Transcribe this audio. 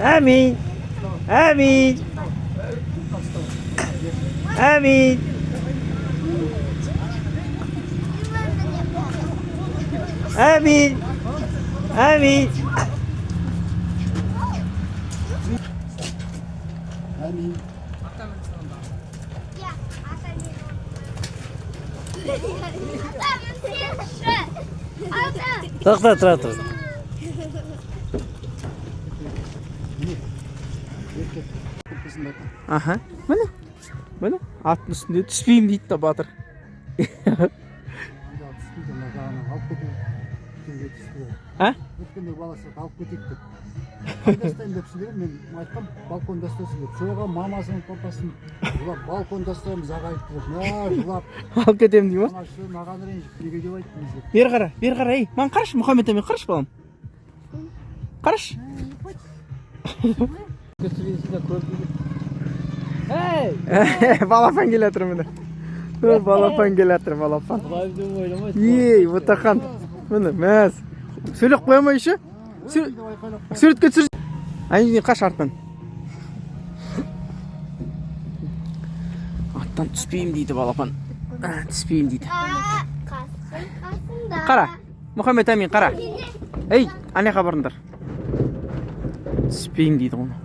Amin. Amin. Amin. Amin. Amin. Amin. Tık. Aha. Mana аттың үстінде түспеймін дейді да батыр. А? Өткенде баласы алып кетейік деп. Қайда ұстаймын деп сөйлеген, мен айтқам балконда ұстайсың деп. Жоға мамасының папасын жылап балконда ұстаймыз ағайып деп. Жылап. Алып кетемін дейді ма? Маған ренжіп неге деп айттыңыз деп. Бері қара, ей. Маған қарашы, Мұхаммед әме қарашы балам. Қарашы. Балапан келе жатыр міне. Балапан келе жатыр, балапан. Ей, отақан. Міне, мәз. Сөйлеп қоймай ше. Суретке түсір. Айне қаш артынан. Аттан түспеймін дейді балапан. Түспеймін дейді. Қара. Мұхаммед әмин қара. Ей, ане қабарындар. Түспеймін дейді оны.